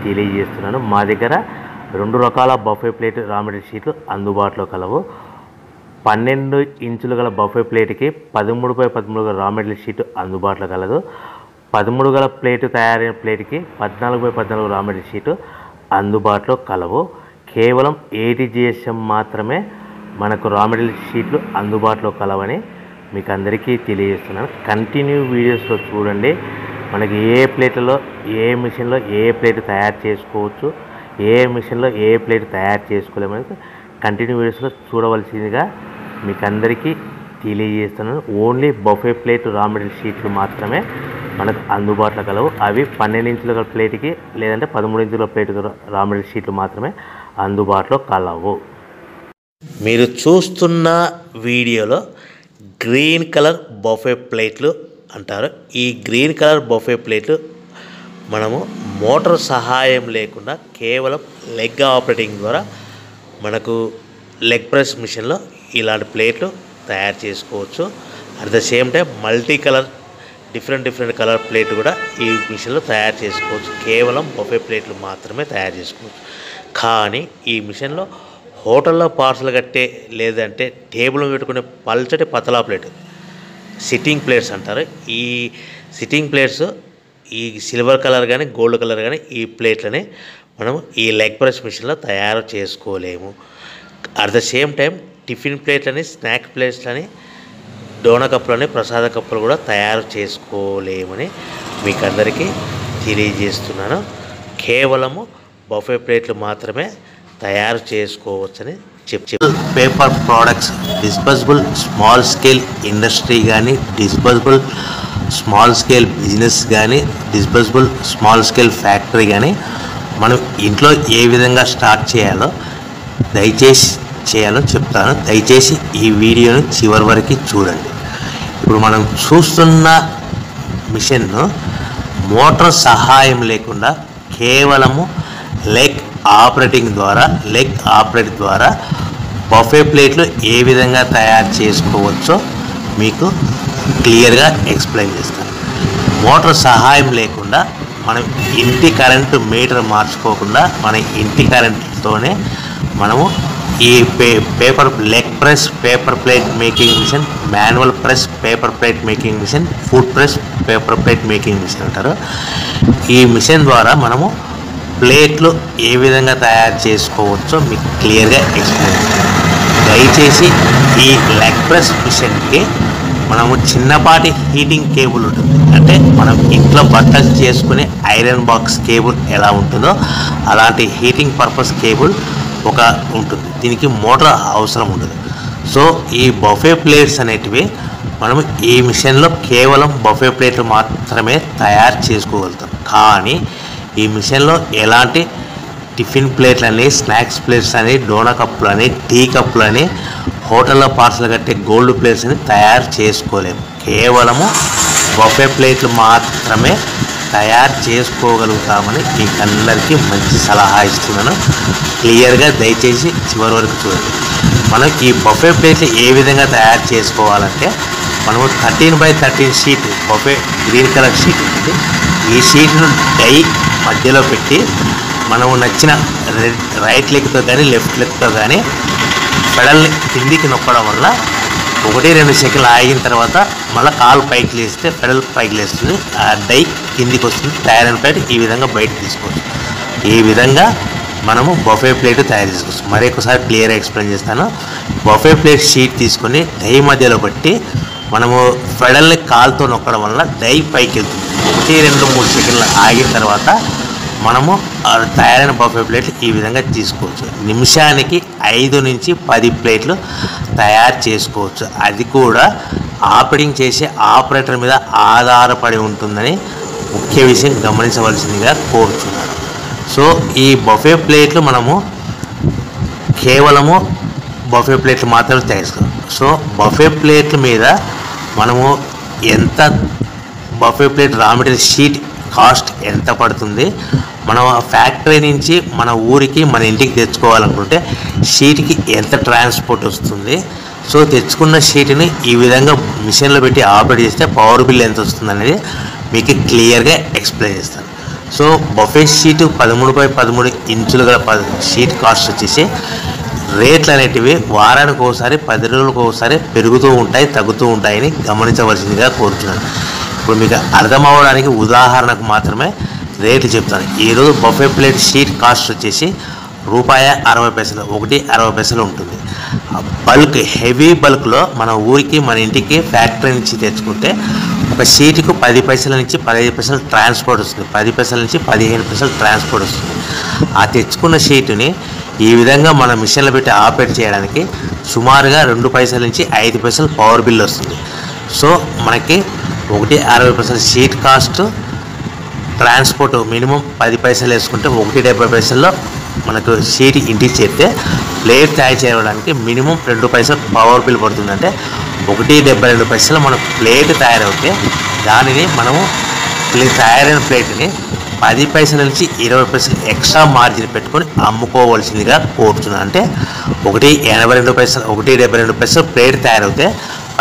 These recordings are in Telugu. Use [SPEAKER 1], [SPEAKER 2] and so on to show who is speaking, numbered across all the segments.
[SPEAKER 1] తెలియజేస్తున్నాను. మా దగ్గర 2 రకాల బఫే ప్లేట్ రా మెటీరియల్ షీట్లు అందుబాటులో కలవు. 12 ఇంచుల గల బఫే ప్లేట్కి 13x13 గల రా మెటీరియల్ షీట్ అందుబాటులో కలదు. 13 గల ప్లేట్ తయారైన ప్లేట్కి 14x14 రా మెటీరియల్ షీట్ అందుబాటులో కలవు. కేవలం 80 GSM మాత్రమే మనకు రా మెటీరియల్ షీట్లు అందుబాటులో కలవని మీకు అందరికీ తెలియజేస్తున్నాను. కంటిన్యూ వీడియోస్లో చూడండి. మనకి ఏ ప్లేట్లలో ఏ మిషన్లో ఏ ప్లేట్ తయారు చేసుకోవచ్చు, ఏ మిషన్లో ఏ ప్లేట్ తయారు చేసుకోలేమని కంటిన్యూ వీడియోస్లో చూడవలసిందిగా మీకు అందరికీ తెలియజేస్తున్నాను. Only buffet plate raw material షీట్లు మాత్రమే మనకు అందుబాటులో కలవు. అవి 12 ఇంచుల గల ప్లేట్కి లేదంటే 13 ఇంచుల ప్లేట్ రా మెటీరియల్ షీట్లు మాత్రమే అందుబాటులో కలవు. మీరు చూస్తున్న వీడియోలో గ్రీన్ కలర్ బఫే ప్లేట్లు అంటారు. ఈ గ్రీన్ కలర్ బఫే ప్లేట్లు మనము మోటార్ సహాయం లేకుండా కేవలం లెగ్ ఆపరేటింగ్ ద్వారా మనకు లెగ్ ప్రెస్ మిషన్లో ఇలాంటి ప్లేట్లు తయారు చేసుకోవచ్చు. At the same time multi colour different colour plate కూడా ఈ మిషన్లో తయారు చేసుకోవచ్చు. కేవలం బఫే ప్లేట్లు మాత్రమే తయారు చేసుకోవచ్చు. కానీ ఈ మిషన్లో హోటల్లో పార్సల్ కట్టే లేదంటే టేబుల్ పెట్టుకునే పల్చటి పతలా ప్లేట్ సిట్టింగ్ ప్లేట్స్ అంటారు. ఈ సిట్టింగ్ ప్లేట్స్ ఈ సిల్వర్ కలర్ కానీ గోల్డ్ కలర్ కానీ ఈ ప్లేట్లని మనం ఈ లెగ్ ప్రెస్ మిషన్లో తయారు చేసుకోలేము. At the same time tiffin ప్లేట్లని, స్నాక్ ప్లేట్లని, డోనా కప్పులని, ప్రసాద కప్పులు కూడా తయారు చేసుకోలేమని మీకు అందరికీ తెలియజేస్తున్నాను. కేవలము బఫే ప్లేట్లు మాత్రమే తయారు చేసుకోవచ్చని paper products, disposable small scale industry కానీ, డిస్పోజబుల్ స్మాల్ స్కేల్ బిజినెస్ కానీ, డిస్పోజబుల్ స్మాల్ స్కేల్ ఫ్యాక్టరీ కానీ మనం ఇంట్లో ఏ విధంగా స్టార్ట్ చేయాలో చెప్తాను. దయచేసి ఈ వీడియోను చివరి వరకు చూడండి. ఇప్పుడు మనం చూస్తున్న మిషన్ను మోటార్ సహాయం లేకుండా కేవలము లెగ్ ఆపరేట్ ద్వారా బఫే ప్లేట్లు ఏ విధంగా తయారు చేసుకోవచ్చో మీకు క్లియర్గా ఎక్స్ప్లెయిన్ చేస్తాను. మోటార్ సహాయం లేకుండా మనం ఇంటి కరెంటు మీటర్ మార్చుకోకుండా మన ఇంటి కరెంటుతోనే మనము ఈ paper leg press paper plate making machine, manual press paper plate making machine, food press paper plate making machine అంటారు. ఈ మిషన్ ద్వారా మనము ప్లేట్లు ఏ విధంగా తయారు చేసుకోవచ్చో మీకు క్లియర్గా ఎక్స్ప్లెయిన్ చేస్తాను. దయచేసి ఈ లెగ్ ప్రెస్ మిషన్కి మనము చిన్నపాటి హీటింగ్ కేబుల్ ఉంటుంది. అంటే మనం ఇంట్లో బట్టలు చేసుకునే ఐరన్ బాక్స్ కేబుల్ ఎలా ఉంటుందో అలాంటి హీటింగ్ పర్పస్ కేబుల్ ఒక ఉంటుంది. దీనికి మోటార్ అవసరం ఉండదు. సో ఈ బఫే ప్లేట్స్ అనేటివి మనం ఈ మిషన్లో కేవలం బఫే ప్లేట్లు మాత్రమే తయారు చేసుకోగలుగుతాం. కానీ ఈ మిషన్లో ఎలాంటి టిఫిన్ ప్లేట్లని, స్నాక్స్ ప్లేట్స్ అని, డోనా కప్పులని, టీ కప్పులని, హోటల్లో పార్సల్ కట్టే గోల్డ్ ప్లేట్స్ అని తయారు చేసుకోలేము. కేవలము బఫే ప్లేట్లు మాత్రమే తయారు చేసుకోగలుగుతామని మీకు అందరికీ మంచి సలహా ఇస్తున్నాను. క్లియర్గా దయచేసి చివరి వరకు చూడండి. మనం ఈ బఫే ప్లేట్లు ఏ విధంగా తయారు చేసుకోవాలంటే మనము 13x13 sheet buffet green colour sheet ఉంటుంది. ఈ షీట్ను డై మధ్యలో పెట్టి మనము నచ్చిన రైట్ లెగ్తో కానీ లెఫ్ట్ లెగ్తో కానీ పెడల్ని కిందికి నొక్కడం వల్ల 1-2 సెకండ్లు ఆగిన తర్వాత మళ్ళీ కాలు పైకి లేస్తే పెడల్ పైకి లేస్తుంది, ఆ డై కిందికి వస్తుంది. తయారైన ప్లేట్ ఈ విధంగా బయటకు తీసుకోవచ్చు. ఈ విధంగా మనము బఫే ప్లేట్ తయారు చేసుకోవచ్చు. మరొకసారి క్లియర్గా ఎక్స్ప్లెయిన్ చేస్తాను. బఫే ప్లేట్ షీట్ తీసుకొని డై మధ్యలో పెట్టి మనము పెడల్ని కాలుతో నొక్కడం వల్ల డై పైకి వెళ్తుంది. 1-2-3 సెకండ్లు ఆగిన తర్వాత మనము తయారైన బఫే ప్లేట్లు ఈ విధంగా తీసుకోవచ్చు. నిమిషానికి 5 నుంచి 10 ప్లేట్లు తయారు చేసుకోవచ్చు. అది కూడా ఆపరేటింగ్ చేసే ఆపరేటర్ మీద ఆధారపడి ఉంటుందని ముఖ్య విషయం గమనించవలసిందిగా కోరుతున్నాను. సో ఈ బఫే ప్లేట్లు మనము కేవలము బఫే ప్లేట్లు మాత్రమే తయారు చేసుకోవాలి. సో బఫే ప్లేట్ల మీద మనము ఎంత buffet plate raw material sheet cost ఎంత పడుతుంది, మనం ఫ్యాక్టరీ నుంచి మన ఊరికి మన ఇంటికి తెచ్చుకోవాలనుకుంటే షీట్కి ఎంత ట్రాన్స్పోర్ట్ వస్తుంది, సో తెచ్చుకున్న షీట్ని ఈ విధంగా మిషన్లో పెట్టి ఆపరేట్ చేస్తే పవర్ బిల్ ఎంత వస్తుంది అనేది మీకు క్లియర్గా ఎక్స్ప్లెయిన్ చేస్తాను. సో బఫే షీటు 13x13 ఇంచులు గల షీట్ కాస్ట్ వచ్చేసి రేట్లు అనేటివి వారానికి ఒకసారి 10 రోజులకు ఒకసారి పెరుగుతూ ఉంటాయి, తగ్గుతూ ఉంటాయని గమనించవలసిందిగా కోరుతున్నాను. ఇప్పుడు మీకు అర్థం అవ్వడానికి ఉదాహరణకు మాత్రమే రేట్లు చెప్తాను. ఈరోజు బఫే ప్లేట్ షీట్ కాస్ట్ వచ్చేసి ₹60 1.60 ఉంటుంది. బల్క్ హెవీ బల్క్లో మన ఊరికి మన ఇంటికి ఫ్యాక్టరీ నుంచి తెచ్చుకుంటే ఒక షీటుకు 10 పైసల నుంచి 15 పైసలు ట్రాన్స్పోర్ట్ వస్తుంది, 10 పైసల నుంచి 15 పైసలు ట్రాన్స్పోర్ట్ వస్తుంది. ఆ తెచ్చుకున్న షీటుని ఈ విధంగా మన మిషన్లో పెట్టి ఆపరేట్ చేయడానికి సుమారుగా 2 పైసల నుంచి 5 పైసలు పవర్ బిల్ వస్తుంది. సో మనకి 1.60 షీట్ కాస్ట్, ట్రాన్స్పోర్ట్ మినిమం 10 పైసలు వేసుకుంటే 1.70 మనకు షీట్ ఇంటికి చేస్తే ప్లేట్ తయారు చేయడానికి మినిమం 2 పైసలు పవర్ బిల్ పడుతుందంటే 1.72 మన ప్లేట్ తయారవుతే దానిని మనము తయారైన ప్లేట్ని 10 పైసల నుంచి 20 పైసలు ఎక్స్ట్రా మార్జిన్ పెట్టుకొని అమ్ముకోవాల్సిందిగా కోరుతున్నాను. అంటే 1.82 1.72 ప్లేట్ తయారవుతే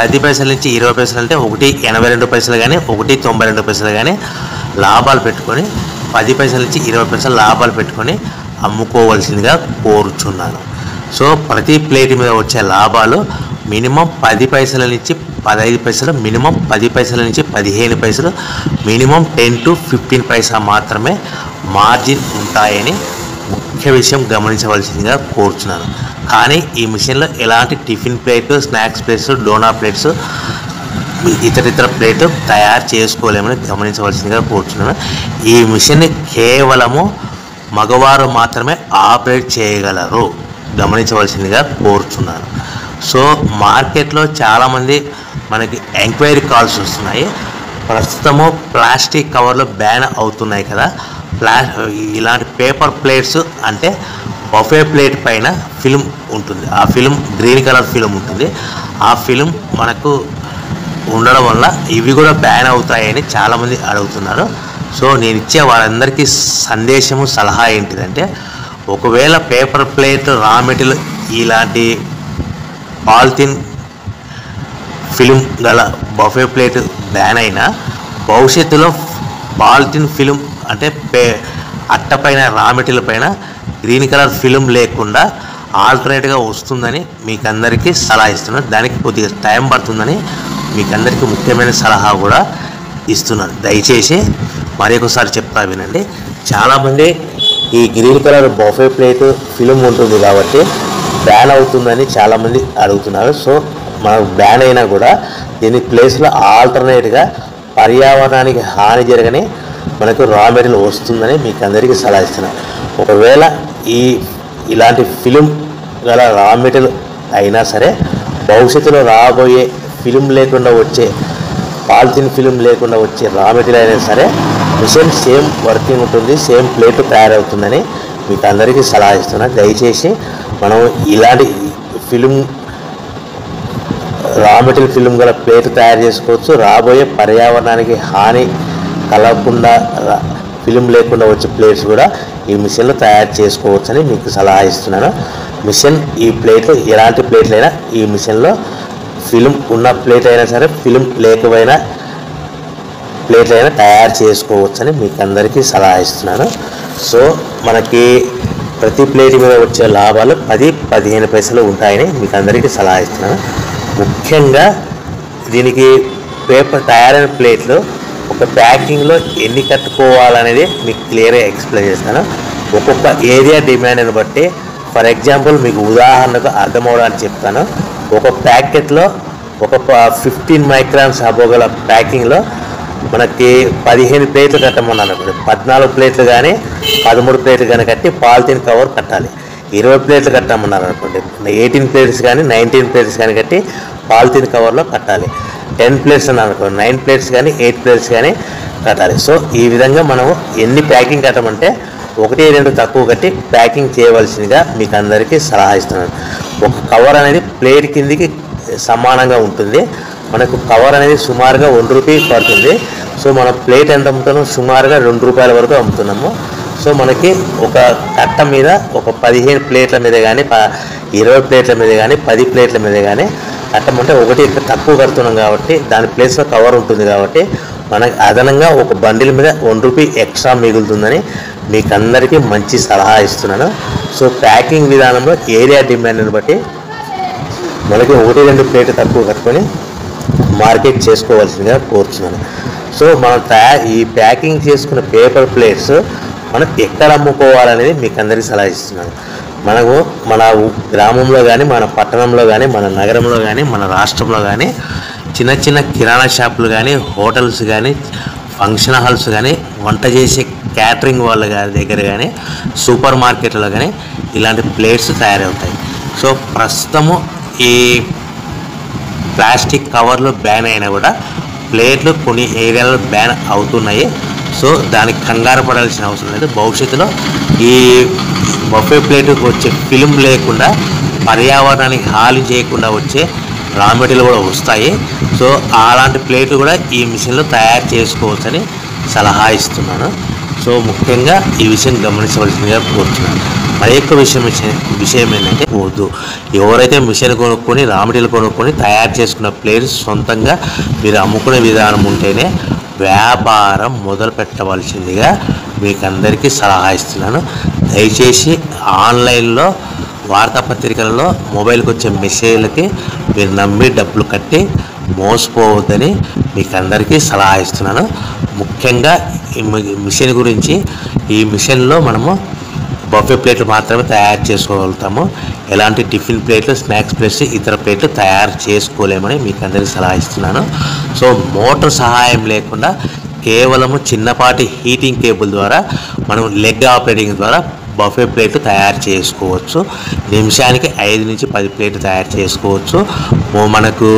[SPEAKER 1] 10 పైసల నుంచి 20 పైసలు అంటే 1.82 కానీ 1.92 కానీ లాభాలు పెట్టుకొని 10 పైసల నుంచి 20 పైసలు లాభాలు పెట్టుకొని అమ్ముకోవాల్సిందిగా కోరుచున్నాను. సో ప్రతి ప్లేట్ మీద వచ్చే లాభాలు మినిమం 10 పైసల నుంచి 15 పైసలు, మినిమం 10 పైసల నుంచి 15 పైసలు, మినిమం 10 to 15 పైసా మాత్రమే మార్జిన్ ఉంటాయని ముఖ్య విషయం గమనించవలసిందిగా కోరుచున్నాను. కానీ ఈ మిషన్లో ఎలాంటి టిఫిన్ ప్లేట్లు, స్నాక్స్ ప్లేట్స్, డోనా ప్లేట్స్, ఇతర ప్లేట్ తయారు చేసుకోలేమని గమనించవలసిందిగా కోరుచున్నాను. ఈ మిషన్ని కేవలము మగవారు మాత్రమే ఆపరేట్ చేయగలరు, గమనించవలసిందిగా కోరుచున్నాను. సో మార్కెట్లో చాలామంది మనకి ఎంక్వైరీ కాల్స్ వస్తున్నాయి. ప్రస్తుతము ప్లాస్టిక్ కవర్లు బ్యాన్ అవుతున్నాయి కదా, ఇలాంటి పేపర్ ప్లేట్స్ అంటే బఫే ప్లేట్ పైన ఫిల్మ్ ఉంటుంది, ఆ ఫిల్మ్ గ్రీన్ కలర్ ఫిల్మ్ ఉంటుంది. ఆ ఫిల్మ్ మనకు ఉండడం వల్ల ఇవి కూడా బ్యాన్ అవుతాయని చాలామంది అడుగుతున్నారు. సో నేను ఇచ్చే వారందరికీ సందేశము, సలహా ఏంటిదంటే, ఒకవేళ పేపర్ ప్లేట్, రా మెటీరియల్ ఇలాంటి పాలిథిన్ ఫిల్మ్ గల బఫే ప్లేట్ బ్యాన్ అయినా భవిష్యత్తులో పాలిథిన్ ఫిల్మ్ అంటే అట్టపైన, రా మెటీరియల్ పైన గ్రీన్ కలర్ ఫిల్మ్ లేకుండా ఆల్టర్నేట్గా వస్తుందని మీకు అందరికీ సలహా ఇస్తున్నాను. దానికి కొద్దిగా టైం పడుతుందని మీకు అందరికీ ముఖ్యమైన సలహా కూడా ఇస్తున్నాను. దయచేసి మరొకసారి చెప్తా వినండి. చాలామంది ఈ green colour buffet plate film ఉంటుంది కాబట్టి బ్యాన్ అవుతుందని చాలామంది అడుగుతున్నారు. సో మనకు బ్యాన్ అయినా కూడా దీని ప్లేస్లో ఆల్టర్నేట్గా పర్యావరణానికి హాని జరగని మనకు రా మెటీరియల్ వస్తుందని మీకు అందరికీ సలహా ఇస్తున్నాను. ఒకవేళ ఇలాంటి ఫిల్మ్ గల రా మెటీరియల్ అయినా సరే భవిష్యత్తులో రాబోయే ఫిల్మ్ లేకుండా వచ్చే, పాలిథిన్ ఫిల్మ్ లేకుండా వచ్చే రా మెటీరియల్ అయినా సరే మిషన్ సేమ్ వర్కింగ్ ఉంటుంది, సేమ్ ప్లేట్ తయారవుతుందని మీకు అందరికీ సలహా ఇస్తున్నాను. దయచేసి మనం ఇలాంటి ఫిల్మ్, రా మెటీరియల్ ఫిల్మ్ గల ప్లేట్ తయారు చేసుకోవచ్చు. రాబోయే పర్యావరణానికి హాని కలగకుండా ఫిల్మ్ లేకుండా వచ్చే ప్లేట్స్ కూడా ఈ మిషన్లో తయారు చేసుకోవచ్చని మీకు సలహా ఇస్తున్నాను. మిషన్ ఈ ప్లేట్లు ఎలాంటి ప్లేట్లైనా ఈ మిషన్లో ఫిల్మ్ ఉన్న ప్లేట్ అయినా సరే, ఫిల్మ్ లేకపోయినా ప్లేట్లైనా తయారు చేసుకోవచ్చని మీకు అందరికీ సలహా ఇస్తున్నాను. సో మనకి ప్రతి ప్లేట్ మీద వచ్చే లాభాలు 10-15 పైసలు ఉంటాయని మీకు అందరికీ సలహా ఇస్తున్నాను. ముఖ్యంగా దీనికి పేపర్ తయారైన ప్లేట్లు ఒక ప్యాకింగ్లో ఎన్ని కట్టుకోవాలనేది మీకు క్లియర్గా ఎక్స్ప్లెయిన్ చేస్తాను. ఒక్కొక్క ఏరియా డిమాండ్ని బట్టి, ఫర్ ఎగ్జాంపుల్ మీకు ఉదాహరణకు అర్థమవడానికి చెప్తాను. ఒక ప్యాకెట్లో ఒక 15 మైక్రాన్స్ అబోగల ప్యాకింగ్లో మనకి 15 ప్లేట్లు కట్టమన్నాను. 14 ప్లేట్లు కానీ 13 ప్లేట్లు కానీ కట్టి పాలిథిన్ కవర్ కట్టాలి. 20 ప్లేట్లు కట్టమన్నారు అనుకోండి, 18 ప్లేట్స్ కానీ 19 ప్లేట్స్ కానీ కట్టి పాలిథిన్ కవర్లో కట్టాలి. 10 ప్లేట్స్ అని అనుకోండి, 9 ప్లేట్స్ కానీ 8 ప్లేట్స్ కానీ కట్టాలి. సో ఈ విధంగా మనము ఎన్ని ప్యాకింగ్ కట్టమంటే 1-2 తక్కువ కట్టి ప్యాకింగ్ చేయవలసిందిగా మీకు అందరికీ సలహా ఇస్తున్నాను. ఒక కవర్ అనేది ప్లేట్ కిందికి సమానంగా ఉంటుంది. మనకు కవర్ అనేది సుమారుగా ₹1 పడుతుంది. సో మన ప్లేట్ ఎంత అమ్ముతున్నాం, సుమారుగా ₹2 వరకు అమ్ముతున్నాము. సో మనకి ఒక కట్ట మీద ఒక 15 ప్లేట్ల మీద కానీ 20 ప్లేట్ల మీద కానీ 10 ప్లేట్ల మీద కానీ కట్టమంటే ఒకటి తక్కువ కడుతున్నాం కాబట్టి దాని ప్లేస్లో కవర్ ఉంటుంది కాబట్టి మనకి అదనంగా ఒక బండిల్ మీద ₹1 ఎక్స్ట్రా మిగులుతుందని మీకు అందరికీ మంచి సలహా ఇస్తున్నాను. సో ప్యాకింగ్ విధానంలో ఏరియా డిమాండ్ని బట్టి మనకి 1-2 ప్లేట్లు తక్కువ కట్టుకొని మార్కెట్ చేసుకోవాల్సిందిగా కోరుతున్నాను. సో మనం ఈ ప్యాకింగ్ చేసుకున్న పేపర్ ప్లేట్స్ మనం ఎక్కడ అమ్ముకోవాలనేది మీకు అందరికీ సలహా ఇస్తున్నాను. మనము మన గ్రామంలో కానీ, మన పట్టణంలో కానీ, మన నగరంలో కానీ, మన రాష్ట్రంలో కానీ చిన్న చిన్న కిరాణా షాపులు కానీ, హోటల్స్ కానీ, ఫంక్షన్ హాల్స్ కానీ, వంట చేసే క్యాటరింగ్ వాళ్ళ దగ్గర కానీ, సూపర్ మార్కెట్లో కానీ ఇలాంటి ప్లేట్స్ తయారవుతాయి. సో ప్రస్తుతము ఈ ప్లాస్టిక్ కవర్లు బ్యాన్ అయినా కూడా ప్లేట్లు కొన్ని ఏరియాలో బ్యాన్ అవుతున్నాయి. సో దానికి కంగారు పడాల్సిన అవసరం లేదు. భవిష్యత్తులో ఈ బఫే ప్లేట్కి వచ్చే ఫిల్మ్ లేకుండా పర్యావరణానికి హాని చేయకుండా వచ్చే రా మెటీరియల్ కూడా వస్తాయి. సో అలాంటి ప్లేట్లు కూడా ఈ మిషన్లో తయారు చేసుకోవచ్చని సలహా ఇస్తున్నాను. సో ముఖ్యంగా ఈ విషయం గమనించవలసిందిగా కోరుతున్నాను. మరి ఎక్కువ విషయం ఏంటంటే వద్దు, ఎవరైతే మిషన్ కొనుక్కొని రా మెటీరియల్ కొనుక్కొని తయారు చేసుకున్న ప్లేట్స్ సొంతంగా మీరు అమ్ముకునే విధానం ఉంటేనే వ్యాపారం మొదలు పెట్టవలసిందిగా మీకు అందరికీ సలహా ఇస్తున్నాను. దయచేసి ఆన్లైన్లో వార్తాపత్రికలలో మొబైల్కి వచ్చే మెసేజ్లకి మీరు నమ్మి డబ్బులు కట్టి మోసపోవద్దని మీకు అందరికీ సలహా ఇస్తున్నాను. ముఖ్యంగా ఈ మిషన్ గురించి, ఈ మిషన్లో మనము బఫే ప్లేట్లు మాత్రమే తయారు చేసుకోగలుగుతాము. ఎలాంటి టిఫిన్ ప్లేట్లు, స్నాక్స్ ప్లేట్స్, ఇతర ప్లేట్లు తయారు చేసుకోలేమని మీకు అందరికీ సలహా ఇస్తున్నాను. సో మోటార్ సహాయం లేకుండా కేవలము చిన్నపాటి హీటింగ్ కేబుల్ ద్వారా మనం లెగ్ ఆపరేటింగ్ ద్వారా బఫే ప్లేట్లు తయారు చేసుకోవచ్చు. నిమిషానికి 5 నుంచి 10 ప్లేట్లు తయారు చేసుకోవచ్చు. మనకు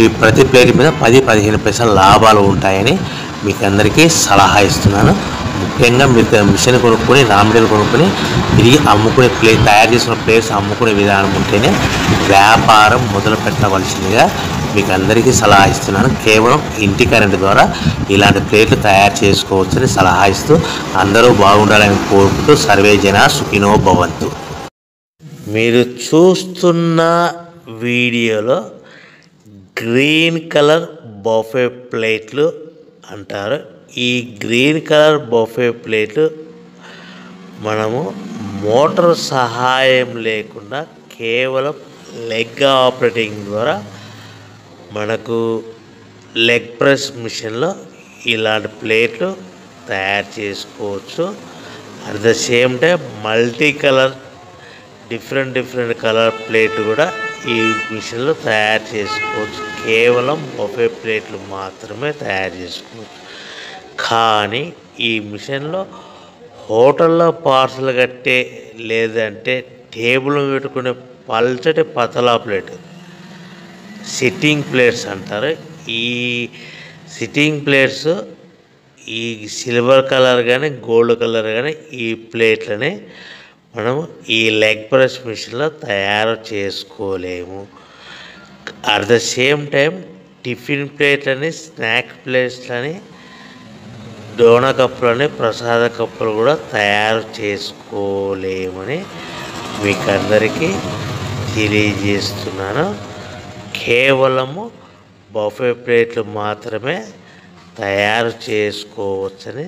[SPEAKER 1] ఈ ప్రతి ప్లేట్ మీద 10-15 పైసలు లాభాలు ఉంటాయని మీకు అందరికీ సలహా ఇస్తున్నాను. ముఖ్యంగా మీరు మిషన్ కొనుక్కొని రా మెటీరియల్ కొనుక్కొని తిరిగి అమ్ముకునే తయారు చేసిన ప్లేట్స్ అమ్ముకునే విధానం ఉంటేనే వ్యాపారం మొదలు పెట్టవలసిందిగా మీకు అందరికీ సలహా ఇస్తున్నాను. కేవలం ఇంటి కరెంట్ ద్వారా ఇలాంటి ప్లేట్లు తయారు చేసుకోవచ్చని సలహా ఇస్తూ అందరూ బాగుండాలని కోరుకుంటూ సర్వే జనా సుఖినో భవంతు. మీరు చూస్తున్న వీడియోలో గ్రీన్ కలర్ బఫే ప్లేట్లు అంటారు. ఈ గ్రీన్ కలర్ బఫే ప్లేట్లు మనము మోటార్ సహాయం లేకుండా కేవలం లెగ్ ఆపరేటింగ్ ద్వారా మనకు లెగ్ ప్రెస్ మిషన్లో ఇలాంటి ప్లేట్లు తయారు చేసుకోవచ్చు. At the same time multi colour different colour ప్లేట్లు కూడా ఈ మిషన్లో తయారు చేసుకోవచ్చు. కేవలం బఫే ప్లేట్లు మాత్రమే తయారు చేసుకోవచ్చు. కానీ ఈ మిషన్లో హోటల్లో పార్సల్ కట్టే, లేదంటే టేబుల్ పెట్టుకునే పల్చటి పతలా ప్లేట్, సిట్టింగ్ ప్లేట్స్ అంటారు. ఈ సిట్టింగ్ ప్లేట్స్ ఈ సిల్వర్ కలర్ కానీ గోల్డ్ కలర్ కానీ ఈ ప్లేట్లని మనము ఈ లెగ్ ప్రెస్ మిషన్లో తయారు చేసుకోలేము. At the same time tiffin ప్లేట్లని, స్నాక్ ప్లేట్లని, డోనా కప్పులని, ప్రసాద కప్పులు కూడా తయారు చేసుకోలేమని మీకు అందరికీ తెలియజేస్తున్నాను. కేవలము బఫే ప్లేట్లు మాత్రమే తయారు చేసుకోవచ్చని